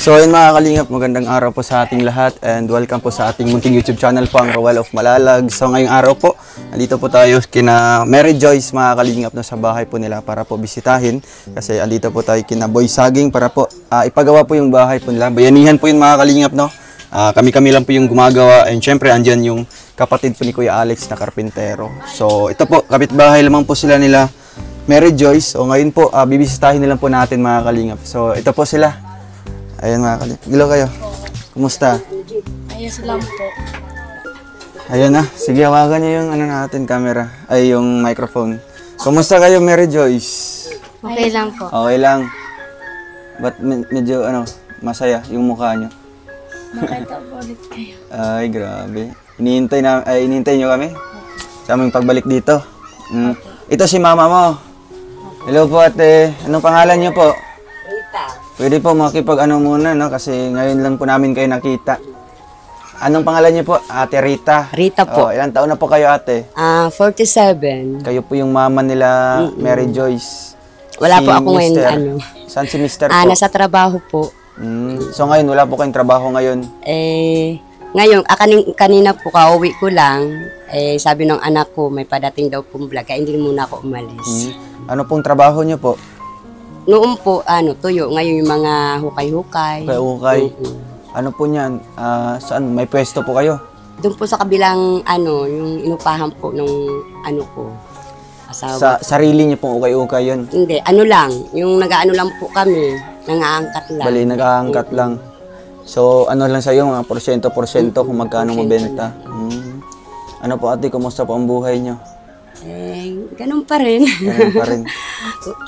So yun mga kalingap, magandang araw po sa ating lahat and welcome po sa ating munting YouTube channel po, ang Roel of Malalag. So ngayong araw po, andito po tayo kina Mary Joyce mga kalingap na sa bahay po nila para po bisitahin. Kasi andito po tayo kina Boy Saging para po ipagawa po yung bahay po nila. Bayanihan po yun mga kalingap, no? Kami-kami lang po yung gumagawa and syempre andyan yung kapatid po ni Kuya Alex na karpintero. So ito po, kapitbahay lamang po sila nila Mary Joyce. So ngayon po, bibisitahin nilang po natin mga kalingap. So ito po sila. Ayan mga kalingap. Hello kayo. Kumusta? Ayos lang po. Ayan na. Sige, hawakan niyo yung natin, camera. Ay, yung microphone. Kumusta kayo, Mary Joyce? Okay lang po. Okay lang. Ba't medyo masaya yung mukha niyo? Makita po ulit kayo. Ay, grabe. Inihintay niyo kami? Sa aming pagbalik dito. Ito si mama mo. Hello po ate. Anong pangalan niyo po? Pwede po makipag muna, no? Kasi ngayon lang po namin kayo nakita. Anong pangalan niyo po? Ate Rita. Rita po. Ilang taon na po kayo, ate? 47. Kayo po yung mama nila Mary Joyce. Wala Si po ako ngayon, Mister. Saan si Mister po? nasa trabaho po. So ngayon, wala po kayong trabaho ngayon? Ngayon, kanina po, kauwi ko lang, sabi ng anak ko, may padating daw pong vlog, kaya hindi muna ako umalis. Ano pong trabaho niyo po? Noon po, tuyo, ngayon yung mga hukay-hukay. Hukay-hukay. Ano po niyan? Saan? May pwesto po kayo? Doon po sa kabilang, yung inupahan po ng ko, asawa. Sa sarili niyo pong ukay-ukay yun? Hindi, lang, yung nag-aano lang po kami, nangaangkat lang. Bali, nag-aangkat lang. So, lang sa'yo, mga porsyento kung magkano mabenta. Ano po ate, kumusta po ang buhay niyo? Ganun pa rin. Ganun pa rin.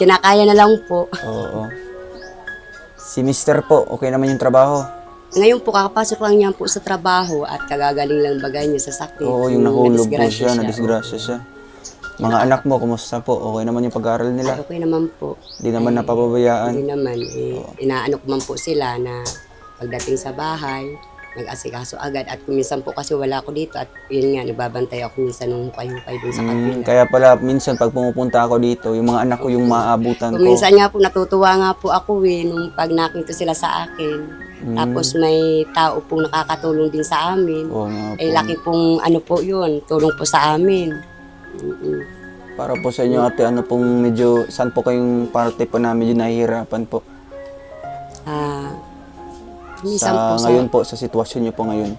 Kinakaya na lang po. Oo. Si Mister po, okay naman yung trabaho? Ngayon po, kakapasok lang niya po sa trabaho at kagagaling lang bagay niya sa sakit. Oo, yung nahulog po siya, nadisgrasya siya. Mga anak mo, kumusta po? Okay naman yung pag-aaral nila? Okay naman po. Di naman napapabayaan? Hindi naman. Inaano ko man po sila na pagdating sa bahay, mag-asikaso agad. At minsan po kasi wala ako dito at yun nga, nababantay ako minsan nung hukay-hukay dun sa kapila. Kaya pala, minsan pag pumupunta ako dito, yung mga anak ko yung maaabutan ko. Minsan nga po, natutuwa nga po ako nung pag nakita sila sa akin. Tapos may tao pong nakakatulong din sa amin. Oo nga po. Laki pong po yun, tulong po sa amin. Para po sa inyo ate, medyo, saan po kayong parte po na medyo nahihirapan po? Ngayon po, sa sitwasyon niyo po ngayon?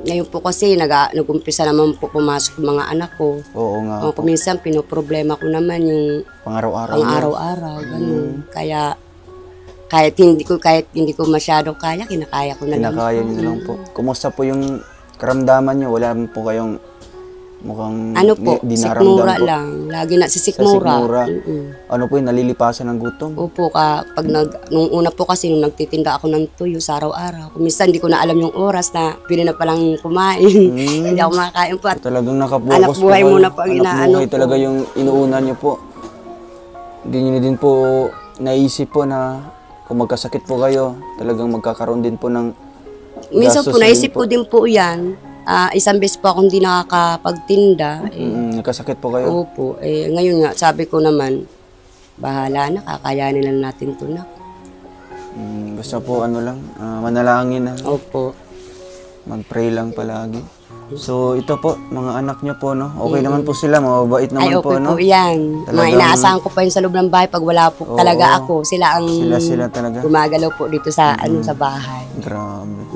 Ngayon po kasi nag-umpisa naman po pumasok mga anak ko. Oo nga po. Minsan pinoproblema ko naman yung pang-araw-araw. Ganun. Kaya kahit hindi ko masyado kaya, kinakaya ko na lang. Kinakaya niyo na lang po. Kumusta po yung karamdaman niyo? Wala po kayong mukhang sikmura po lang. Lagi na si sikmura. Ano po yung nalilipasan ng gutom? Opo, nung una po kasi nung nagtitinda ako ng tuyo sa araw-araw. Minsan hindi ko na alam yung oras na pili na palang kumain. Hindi ako makakain po. Talagang nakapokus anak buhay muna po ang inaano buhay po. Talaga yung inuuna niyo po. Hindi niyo din po naisip po na kung magkasakit po kayo, talagang magkakaroon din po ng minsan po naisip ko din po yan. Isang beses po akong hindi nakakapagtinda. Nagkasakit po kayo? Opo. Ngayon nga, sabi ko naman, bahala na, kakayanin lang natin ito na. Basta po manalangin na. Opo. Mag-pray lang palagi. So, ito po, mga anak niyo po, no? Okay naman po sila, mababait naman po, no? Okay po yan. Mga inaasahan ko pa yun sa loob ng bahay pag wala po talaga ako. Sila ang sila talaga gumagalaw po dito sa, sa bahay. Grabe.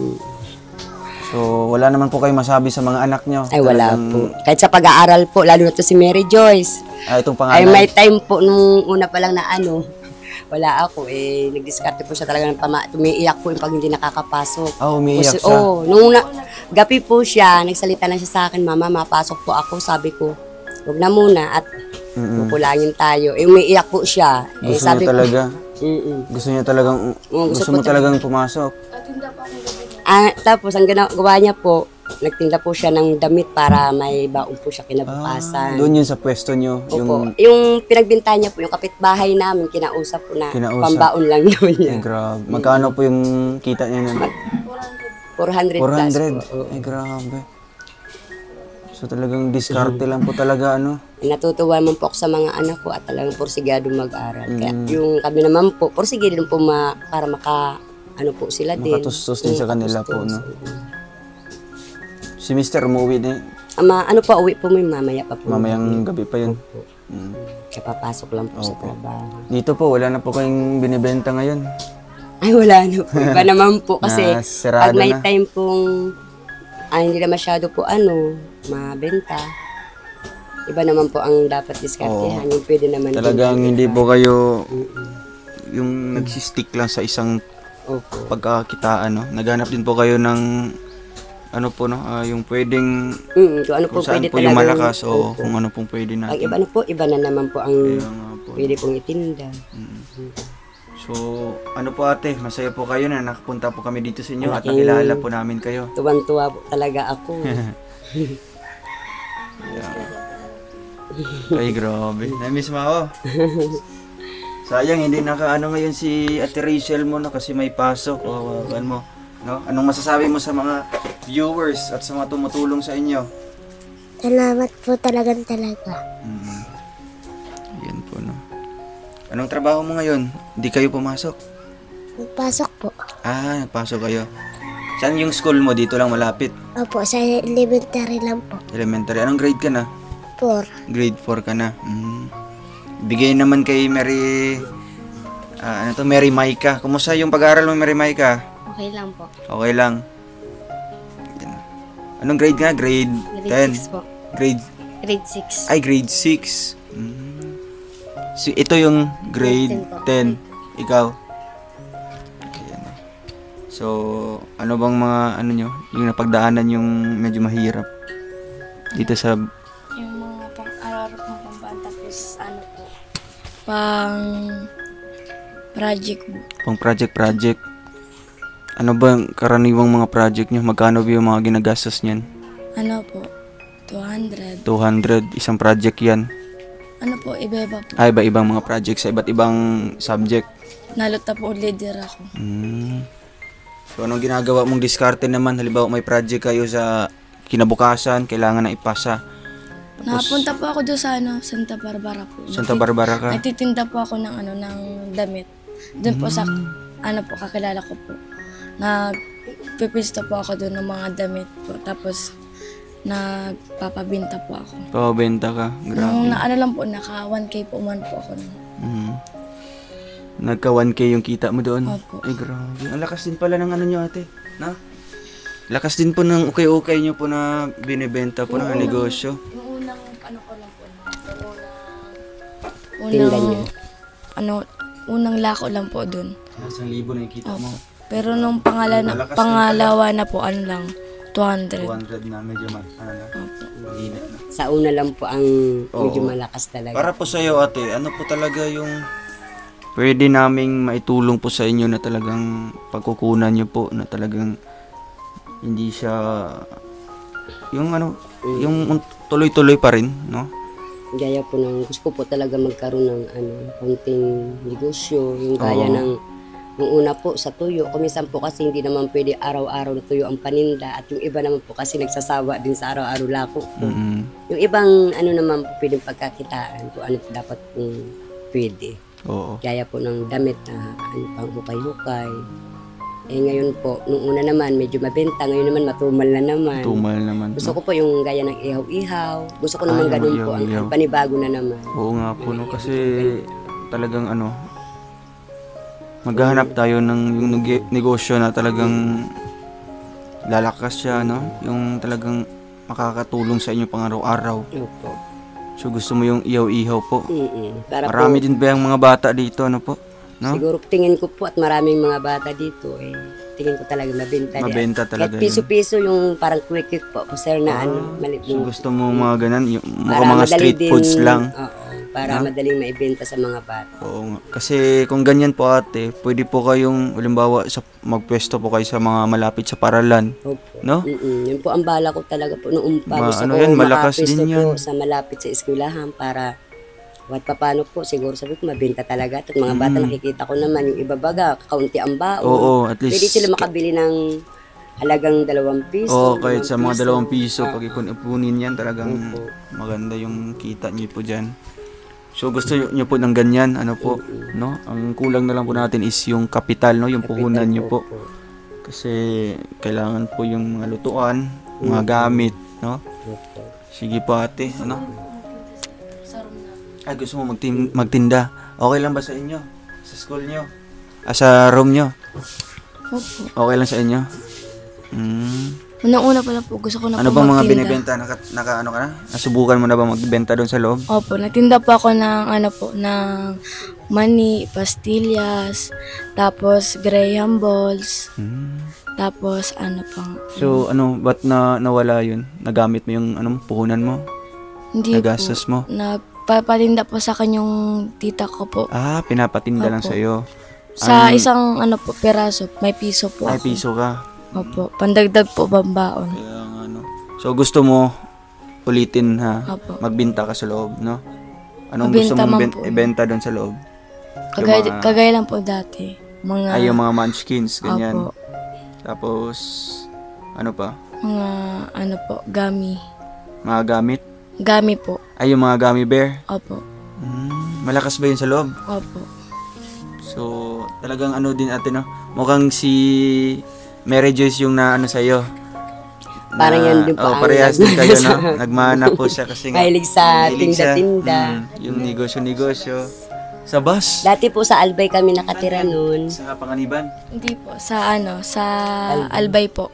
So, wala naman po kayo masabi sa mga anak nyo? Wala po. Kahit sa pag-aaral po, lalo na to si Mary Joyce. Itong pangalan? May time po nung una pa lang na wala ako. Nagdiskarte po siya talaga ng tumiiyak po yung pag hindi nakakapasok. Umiiyak siya? Nung gabi po siya, nagsalita lang siya sa akin, Mama, mapasok po ako. Sabi ko, huwag na muna at kukulangin tayo. Umiiyak po siya. Gusto sabi niya talaga? Gusto mo talagang pumasok? Tapos ang gawa niya po, nagtinda po siya ng damit para may baon po siya kinabukasan. Doon yun sa pwesto niyo? Yung pinagbinta niya po, yung kapitbahay namin, kinausap po na pambaon lang yun niya. Grabe. Magkano po yung kita niya nun? 400 plus po. Grabe. So talagang diskarte lang po talaga ano. Natutuwa naman po ako sa mga anak ko at talagang porsigado mag-aral. Kaya yung kami naman po, porsigado din po para ano po sila din. Makatustos din sa kanila po, no? Si Mr. umuwi din. Ano po, uwi po may mamaya pa po. Mamayang gabi pa yun. Kaya papasok lang po sa trabaho. Dito po, wala na po kayong binibenta ngayon. Ay, wala na po. Iba naman po kasi Nasirado pag may na. time pong hindi na masyado po mabenta. Iba naman po ang dapat diskartehan. Yung pwede naman. Talagang hindi po kayo yung nagsistick lang sa isang pagkakitaan, no? Naghanap din po kayo ng ano po, no? Yung pwedeng kung ano po kung saan pwede po yung talagang- malakas o kung ano pong pwede Ang natin. iba na po, iba na naman po ang Kaya nga po. pwede pong itinda. So, ano po ate, masaya po kayo na nakapunta po kami dito sa inyo at Malaking- nakilala po namin kayo. Tuwan-tuwa po talaga ako. Ay, grabe. Na-miss mo ako. Sayang, hindi nakaano ngayon si Ate Rachel mo, no? Kasi may pasok. O, ano mo, no? Anong masasabi mo sa mga viewers at sa mga tumutulong sa inyo? Salamat po talaga. Yan po, no? Anong trabaho mo ngayon? Hindi kayo pumasok? Nagpasok po. Ah, nagpasok kayo. Saan yung school mo? Dito lang malapit. Opo, sa elementary lang po. Elementary. Anong grade ka na? 4. Grade 4 ka na. Bigay naman kay Mary, Mary Maika. Kumusta yung pag-aaral mo, Mary Maika? Okay lang po. Okay lang. Yan. Anong grade nga? Grade 10? Grade 6 po. Grade, Grade 6. ay, grade 6. So, ito yung grade 10. Ikaw? Ayan. So, ano bang mga, ano nyo, yung napagdaanan yung medyo mahirap dito sa, Yung mga pang-araw pang pambaan tapos po. Pang project po. pang project? Ano ba ang karaniwang mga project nyo? Magkano ba yung mga ginagastos niyan? Ano po? 200. 200, isang project yan. Ano po? Iba-iba po. Ay, iba-ibang mga project sa iba't ibang subject. Nalota po leader ako. So, anong ginagawa mong diskarte naman? Halimbawa, may project kayo sa kinabukasan, kailangan na ipasa. Napunta po ako doon sa Santa Barbara po. Santa Barbara ka? Nagtitinda po ako ng ng damit. Doon po sa kakilala ko po. Nagpipista po ako doon ng mga damit po. Tapos nagpapabinta po ako. Pabenta ka? Grabe. Nung lang po, naka 1K po man po ako nun. Nagka 1K yung kita mo doon? Opo. Ay, grabe. Ang lakas din pala ng ano nyo, ate. Na? Lakas din po ng ukay-ukay nyo po na binibenta po ng negosyo. Yung unang ko lang po. Tinda niya. Unang lako lang po doon. 1,000 na yung kita mo. Pero nung pangalawa na po, lang, 200. 200 na, medyo mahina na. Sa una lang po ang medyo malakas talaga. Para po sa'yo, ate, ano po talaga yung pwede naming maitulong po sa inyo na talagang pagkukunan nyo po, na talagang hindi siya yung yung tuloy-tuloy pa rin, no? Gaya po gusto ko po talaga magkaroon ng konting negosyo, yung gaya nung una po sa tuyo. Kumisan po kasi hindi naman pwede araw-araw na tuyo ang paninda at yung iba naman po kasi nagsasawa din sa araw-araw lako po. Yung ibang naman po pwedeng pagkakitaan kung ano po dapat pong pwede. Oo. Gaya po ng damit na pang hukay-hukay. Ngayon po, nung una naman medyo mabenta, ngayon naman matumal na naman. Tumal naman. Gusto ko po yung gaya ng ihaw-ihaw. Gusto ko naman yung ganun po, ihaw-ihaw. ang panibago na naman. Oo nga po, no? Kasi talagang maghahanap tayo ng yung negosyo na talagang lalakas siya, no? Yung talagang makakatulong sa inyo pang araw-araw. Opo. So gusto mo yung ihaw-ihaw po. Para Marami po, din ba yung mga bata dito, ano po? No? siguro tingin ko po at maraming mga bata dito, tingin ko talaga mabenta. Mabenta talaga Kahit piso-piso yung parang quick po, sir na malit So yung gusto mo mga ganun, yung para mga madali street din- foods lang. Oo, para madaling maibenta sa mga bata. Oo nga. Kasi kung ganyan po ate, pwede po kayong, halimbawa, magpwesto po kayo sa mga malapit sa paralan. Opo. No? Yun po ang bala ko talaga po noong umpa. Gusto ano ko yan, malakas makapwesto din yan. po sa malapit sa eskwelahan para wat paano po, siguro sabi ko mabenta talaga. At mga bata nakikita ko naman yung iba baga, kaunti ang baon. Oo, at least Pwede sila makabili ng halagang 2 piso. Oo, kahit sa mga 2 piso. piso, pag ipon-ipunin yan, talagang maganda yung kita niyo po dyan. So gusto niyo po ng ganyan, ano po, no? Ang kulang na lang po natin is yung kapital, no? Yung puhunan niyo po. Kasi kailangan po yung mga lutuan, mga gamit, no? Sige po ate, ano? Ay, gusto mo magtinda. Okay lang ba sa inyo? Sa school nyo? Sa room nyo? Opo. Okay lang sa inyo? Unang-una pa lang po, gusto ko na Ano po bang mga magtinda. binibenta? Ano ka na? Nasubukan mo na ba magbenta doon sa loob? Opo, nagtinda po ako ng ng mani, pastillas, tapos graham balls, tapos pang... So, ba't nawala yun? Nagamit mo yung puhunan mo? Hindi Nagastos mo? Nagpapatinda po sa kanyang tita ko po. Pinapatinda lang Opo. sa'yo. Sa isang peraso, may piso po Ay, ako. piso ka. Opo, pandagdag po bambaon. Kaya nga, So, gusto mo ulitin, ha? Opo. Magbenta ka sa loob, no? Anong Magbenta gusto mong man po. ibenta doon sa loob? Kagaya lang po dati. Ay, yung mga munchkins, ganyan. Opo. Tapos, ano pa? Mga gummy. Mga gamit? Gummy po. Ay, yung mga gummy bear? Opo. Malakas ba yun sa loob? Opo. So, talagang din ate, no? Mukhang si Mary Joyce yung sa'yo. Parang yan din po. Parehas din kayo, no? Nagmana po siya kasi nga. Mahilig sa mahilig siya. tinda-tinda. Yung negosyo-negosyo. Sa bus. Dati po sa Albay kami nakatira noon. Sa Panganiban. Hindi po. Sa Albay po.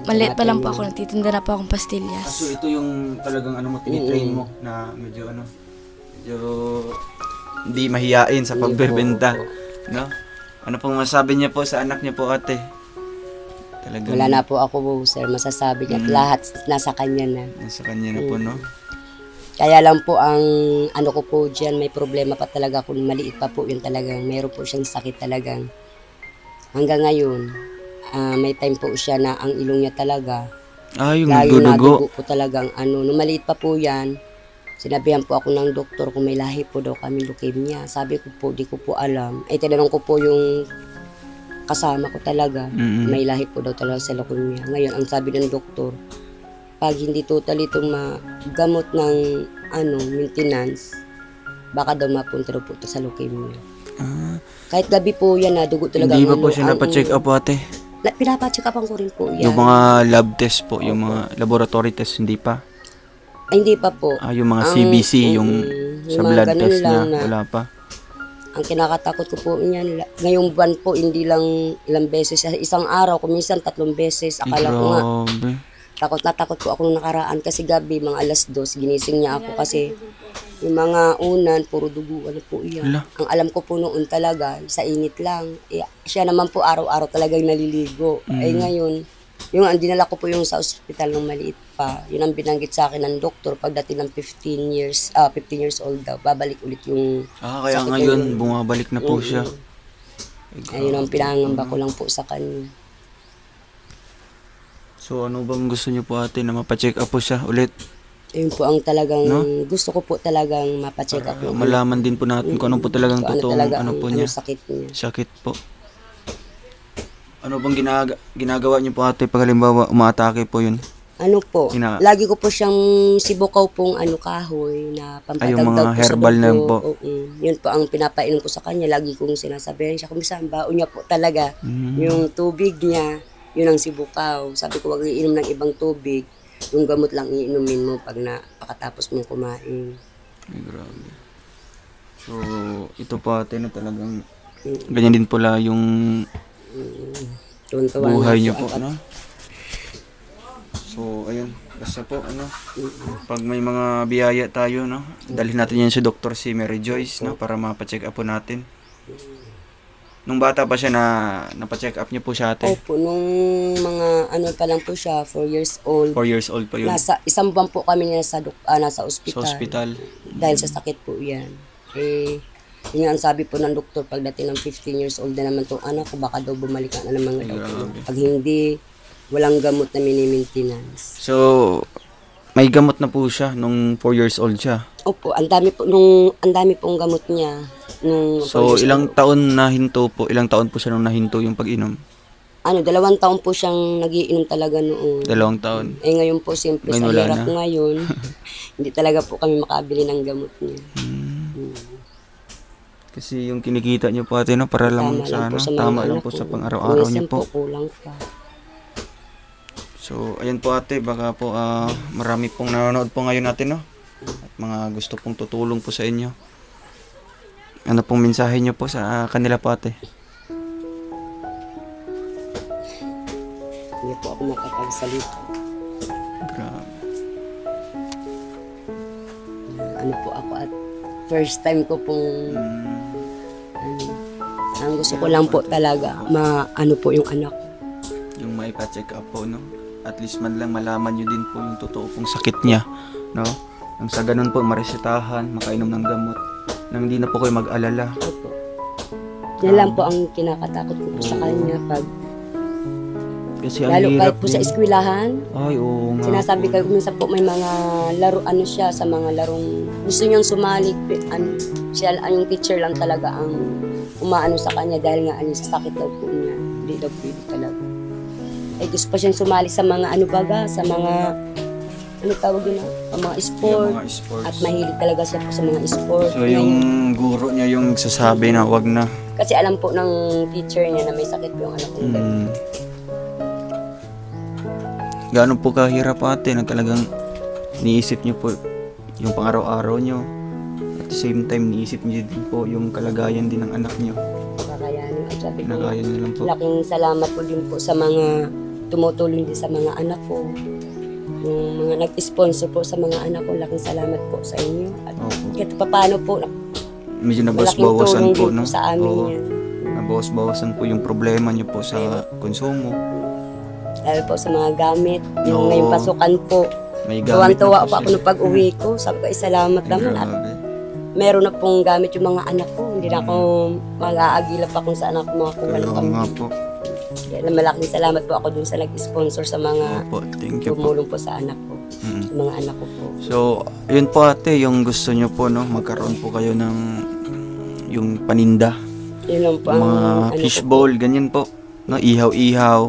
Maliit pa lang po ako. Nagtitinda na po akong pastillas. So, ito yung talagang mo, tinitrain mo na medyo hindi mahiyain sa pagbebenta. No? Ano pong masabi niya po sa anak niya po, ate? Talagang Wala na po ako, sir, masasabi niya. Lahat nasa kanya na. nasa kanya na po, no? Kaya lang po ang ko po dyan, may problema pa talaga kung maliit pa po yun talagang. Meron po siyang sakit talagang. Hanggang ngayon, may time po siya na ang ilong niya talaga. Yung Layo na nagdudugo. dugo po talagang nung maliit pa po yan, sinabihan po ako ng doktor kung may lahi po daw kami leukemia. Sabi ko po, di ko po alam. Tinanong ko po yung kasama ko talaga, may lahi po daw talaga sa leukemia. Ngayon, ang sabi ng doktor, pag hindi totally itong magamot ng maintenance, baka daw mapunta daw po ito sa leukemia. Kahit gabi po yan, dugo talaga. Hindi ba po siya napacheck up, ate? Pinapacheck upan ko rin po yan. Yung mga lab test po, yung mga laboratory test, hindi pa? Ay, hindi pa po. Yung mga CBC, yung sa mga blood ganun test niya, lang na- wala pa. Ang kinakatakot ko po niyan, ngayong buwan po, hindi lang ilang beses. Sa isang araw, kuminsan 3 beses. Akala ko nga, Grabe. takot po ako nung nakaraan. Kasi gabi, mga 2:00, ginising niya ako kasi yung mga unan, puro dugo, po yan. Hala. Ang alam ko po noon talaga, sa init lang. Siya naman po araw-araw talagang naliligo. Ngayon, yung dinala ko po yung sa ospital ng maliit pa, yun ang binanggit sa akin ng doktor pagdating ng 15 years old daw, babalik ulit yung Kaya sakit ngayon, na yun. bumabalik na po siya. Ayun ang pinangamba ko lang po sa kanya. So, ano bang gusto niyo po, ate, na mapacheck up po siya ulit? Ayun po ang talagang gusto ko po talagang mapacheck up. Malaman din po natin kung ano po talagang totoong po niya. Sakit niya. Sakit po. Ano bang ginagawa niyo po, ate, pag halimbawa umaatake po yun? Ano po, lagi ko po siyang sibukaw pong kahoy na Yung pampadagdag mga po herbal sa na dugo. po. Yun po ang pinapainom ko sa kanya. Lagi kong sinasabihan siya kung saan baon niya po talaga. Yung tubig niya, yun ang sibukaw. Sabi ko, wag iinom ng ibang tubig. Yung gamot lang iinumin mo pag pakatapos mong kumain. Ay, grabe. So, ito po, ate, na talagang ganyan din pala yung Tuwan-tuwa buhay na niyo po po, ano? So, ayun. Basta po, pag may mga biyaya tayo, no? Dalhin natin yan sa Dr. si Mary Joyce, no? Para mapacheck up po natin. Nung bata pa siya napacheck up niyo po siya, ate? Opo, nung mga pa lang po siya, 4 years old. 4 years old pa yun. Nasa 1 buwan po kami nasa ospital. Sa ospital. Dahil sa sakit po yan. Yun nga ang sabi po ng doktor, pagdating ng 15 years old na naman itong anak ko, baka daw bumalik na naman daw po. Pag hindi, walang gamot na mini-maintenance. So, may gamot na po siya nung 4 years old siya. Opo, ang dami pong gamot niya. So, ilang taon po siya nung nahinto yung pag-inom? 2 taon po siyang nagiinom talaga noon. 2 taon. Ngayon po, siyempre, sa Ngayon wala hirap na. ngayon, hindi talaga po kami makabili ng gamot niya. Kasi yung kinikita niyo po ate, no, para lang sa, mga tama lang anak po ko. sa pang-araw-araw niyo Minsan po. kulang pa. So, ayan po ate, baka po marami pong nanonood po ngayon natin, no? At mga gusto pong tutulong po sa inyo. Ano pong mensahe niyo po sa kanila po ate? Hindi po ako makapagsalita. Grabe. Ano po ako at first time ko pong ang gusto ko lang po talaga ano po yung anak ko. Yung maipa-check up po, no? At least man lang malaman nyo din po yung totoo pong sakit niya, no? Nang sa ganun po, maresetahan, makainom ng gamot. Nang hindi na po kayo mag-alala. Opo. Yan lang po ang kinakatakot ko po sa kanya pag Kasi ang lalo hirap kahit po sa din. eskwelahan. Ay, oo nga Sinasabi po. ko minsan po may mga laro siya sa mga larong gusto niyang sumali siya yung teacher lang talaga ang umaano sa kanya dahil nga sa sakit daw po niya. Hindi daw pwede talaga. Gusto pa siyang sumali sa mga sa mga tawag yun mga sports. Yung mga sports. At mahilig talaga siya po sa mga sports. So yung guro niya yung sasabi na wag na. Kasi alam po ng teacher niya na may sakit po yung anak ko. Gaano po kahirap ate na talagang niisip niyo po yung pang-araw-araw niyo. At the same time, niisip niyo din po yung kalagayan din ng anak niyo. Kakayanin. At sabi ko, Pinakaya niyo lang po. laking salamat po din po sa mga tumutulong din sa mga anak ko. Yung mga nag-sponsor po sa mga anak ko, laking salamat po sa inyo. At kahit paano po, Medyo malaking nabawas-bawasan tulong po, din no? po sa amin Oo. yan. Nabawas-bawasan po yung problema niyo po sa konsumo. Dahil po sa mga gamit, yung Oo. ngayong pasukan po. May gamit Tuwan-tuwa na po po ako sila. nung pag-uwi ko. Sabi ko, salamat naman. At Grabe. meron na pong gamit yung mga anak ko. Hindi na ako mag-aagila pa kung saan ako makakuha ng Kaya nga pambili. po. Kaya malaking salamat po ako dun sa nag-sponsor sa mga Opo, thank you po. tumulong po sa anak ko. Sa mga anak ko po. So, yun po ate, yung gusto nyo po, no? Magkaroon po kayo ng yung paninda. Yun lang po ang Mga ko fishbowl, ganyan po. No? Ihaw-ihaw,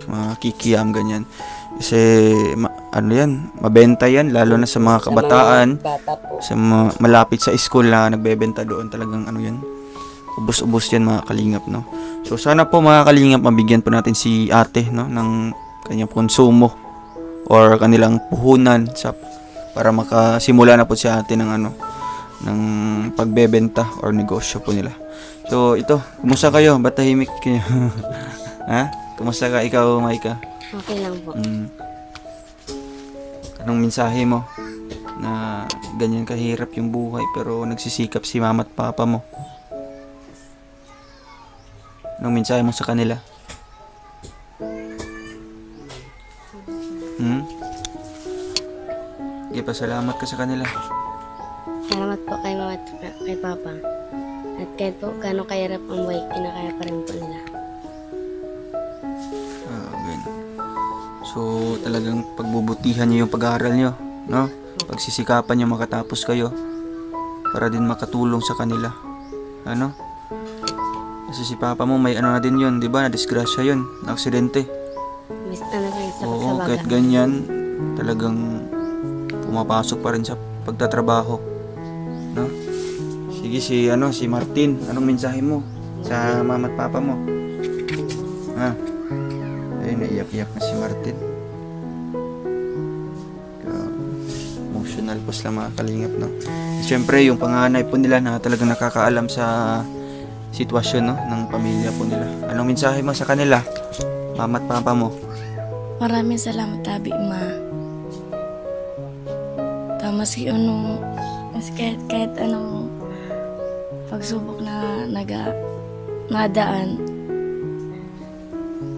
mga kikiam, ganyan. Kasi, ano yan, mabenta yan, lalo na sa mga sa kabataan. mga bata po. Sa mga malapit sa school na nagbebenta doon, talagang ano yan. Ubus-ubos yan mga kalingap, no? So, sana po mga kalingap, mabigyan po natin si ate, no? Ng kanyang konsumo or kanilang puhunan para makasimula na po si ate ng ano, ng pagbebenta or negosyo po nila. So, ito, kumusta kayo? Ba't tahimik kayo? Ha? Kumusta ka ikaw, Maika? Okay lang po. Anong mensahe mo na ganyan kahirap yung buhay pero nagsisikap si mama at papa mo? Anong mensahe mo sa kanila? Pasalamat ka sa kanila. Salamat po kay mama at kay papa. At kahit po gano'ng kahirap ang buhay, kinakaya pa rin po nila. Ganun. So, talagang pagbubutihan niyo yung pag-aaral niyo, no? Pagsisikapan niyo makatapos kayo para din makatulong sa kanila. Ano? Kasi si papa mo may ano na din yun, di ba? Na-disgrasya yun, na-aksidente. Miss ano rin sa Oo, baga. kahit ganyan, talagang pumapasok pa rin sa pagtatrabaho. No? Sige, si Martin, anong mensahe mo sa mama at papa mo? Ha? Ay, naiyak-iyak na si Martin. Emotional po sila mga kalingap, no? Siyempre, yung panganay po nila na talagang nakakaalam sa sitwasyon, no, ng pamilya po nila. Anong mensahe mo sa kanila, mama at papa mo? Maraming salamat, Tabi, ma. Maski kahit anong pagsubok na nadaan,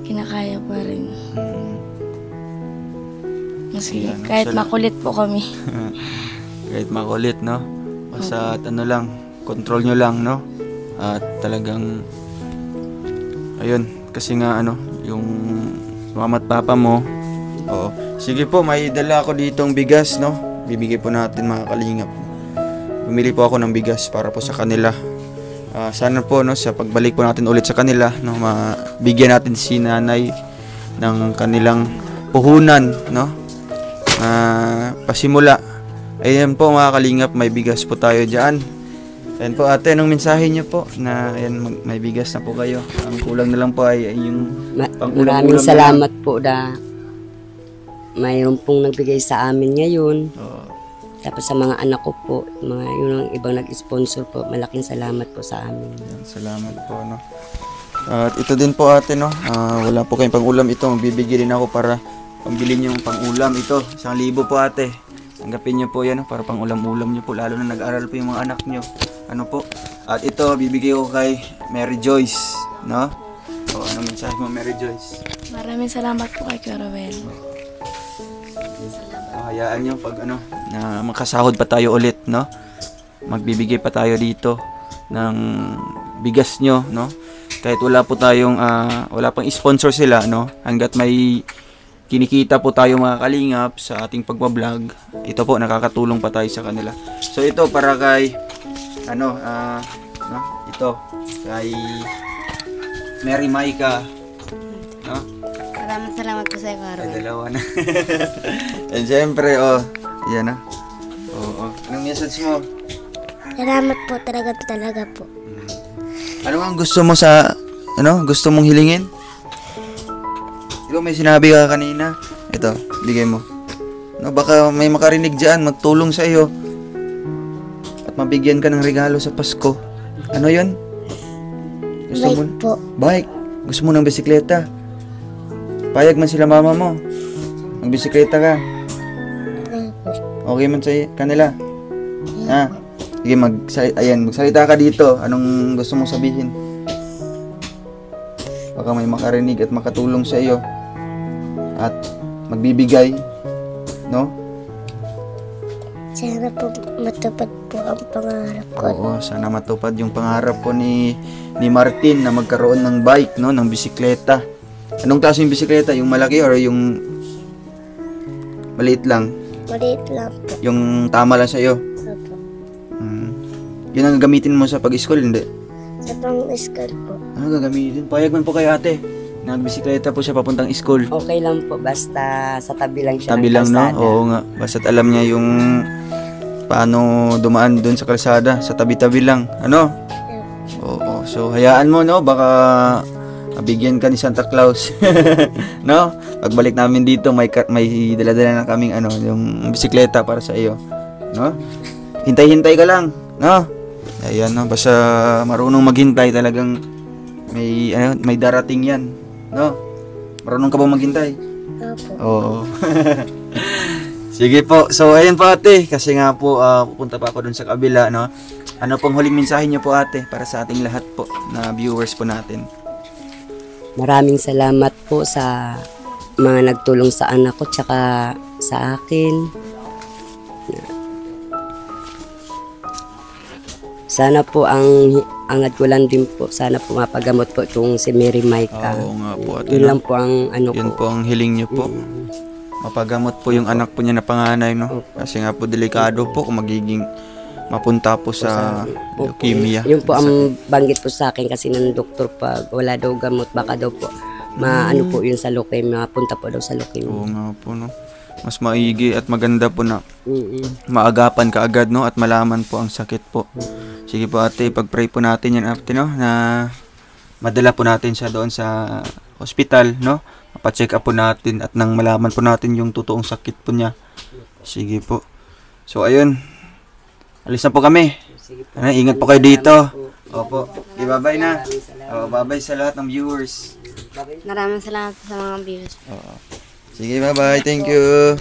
kinakaya pa rin. Maski Yan, kahit makulit po kami. Kahit makulit, no? Basta ano lang, control nyo lang, no? At talagang ayun, kasi nga yung mama at papa mo. Oo. Sige po, may dala ako ditong bigas, no? Bibigay po natin mga kalingap. Bumili po ako ng bigas para po sa kanila. Sana po no, sa pagbalik po natin ulit sa kanila, no, mabigyan natin si nanay ng kanilang puhunan, no, pasimula. Ayan po mga kalingap, may bigas po tayo dyan. Ayan po ate, anong mensahe niyo po na ayan, may bigas na po kayo? Ang kulang na lang po ay yung maraming salamat po na mayroon pong nagbigay sa amin ngayon. Tapos sa mga anak ko po, mga yun ang ibang nag-sponsor po, malaking salamat po sa amin. Ayan, salamat po, no. At ito din po ate, no, wala po kayong pang-ulam ito, magbibigay din ako para pambili niyo yung pang-ulam ito. 1,000 po ate. Tanggapin niyo po yan, no, para pang-ulam-ulam niyo po, lalo na nag-aral po yung mga anak niyo. Ano po? At ito, bibigay ko kay Mary Joyce, no? O, ano mensahe mo, Mary Joyce? Maraming salamat po kay Carol. Hayaan nyo pag ano, na makasahod pa tayo ulit, no? Magbibigay pa tayo dito ng bigas nyo, no? Kahit wala po tayong, wala pang sponsor sila, no? Hanggat may kinikita po tayo mga kalingap sa ating pagbablog, ito po, nakakatulong pa tayo sa kanila. So ito para kay no, ito kay Mary Maika, no? Maraming salamat po sa iyo, Carol. Ay, dalawa na. And syempre, yan na. Anong message mo? Salamat po talaga po. Ano ang gusto mo sa, gusto mong hilingin? Ikaw may sinabi ka kanina. Ito, bigay mo. No, baka may makarinig dyan, magtulong sa iyo. At mabigyan ka ng regalo sa Pasko. Ano yun? Gusto Bike po. Bike. Gusto mo ng bisikleta? Payag man sila mama mo. Magbisikleta ka. Okay man sa kanila. Ha? Sige, magsalita ka dito. Anong gusto mong sabihin? Baka may makarinig at makatulong sa iyo. At magbibigay, no? Sana po matupad po ang pangarap ko. Oo, sana matupad yung pangarap po ni Martin na magkaroon ng bike, no, ng bisikleta. Anong klase yung bisikleta? Yung malaki or yung maliit lang? Maliit lang po. Yung tama lang sa iyo? Opo. Yun ang gagamitin mo sa pag-school, hindi? Sa pang-school po. Ano gagamitin? Payag man po kay ate. Nagbisikleta po siya papuntang school. Okay lang po, basta sa tabi lang siya Tabi ng lang, no? kalsada. Oo nga. Basta't alam niya yung paano dumaan doon sa kalsada. Sa tabi-tabi lang. Ano? Oo. So, hayaan mo, no? Baka mabigyan ka ni Santa Claus. No? Pagbalik namin dito, may dala-dala na kaming yung bisikleta para sa iyo. No? Hintay-hintay ka lang. No? Ayan, no? Basta marunong maghintay talagang may darating yan. No? Marunong ka ba maghintay? Opo. Oo. Sige po. So, ayun po ate. Kasi nga po, pupunta pa ako dun sa kabila, no? Ano pong huling mensahe niyo po ate para sa ating lahat po na viewers po natin? Maraming salamat po sa mga nagtulong sa anak ko tsaka sa akin. Sana po ang agad-gulan din po, sana po mapagamot po itong si Mary Maika. Oo nga po ate. Yun lang po ang Yun po ang hiling niyo po. Mapagamot po yung anak po niya na panganay, no? Kasi nga po delikado po kung magiging mapunta po sa leukemia. Yun po ang banggit po sa akin kasi ng doktor, pag wala daw gamot, baka daw po maano po yun sa leukemia, mapunta po daw sa leukemia. Oo nga po, no? Mas maigi at maganda po na maagapan ka agad, no? At malaman po ang sakit po. Sige po ate, pag-pray po natin yan ate, no? Na madala po natin siya doon sa hospital, no? Mapacheck up po natin at nang malaman po natin yung totoong sakit po niya. Sige po. So ayun, alis na po kami. Ingat po kayo dito. Opo. Bye-bye na. Bye-bye sa lahat ng viewers. Maraming salamat sa mga viewers. Sige, bye-bye. Thank you.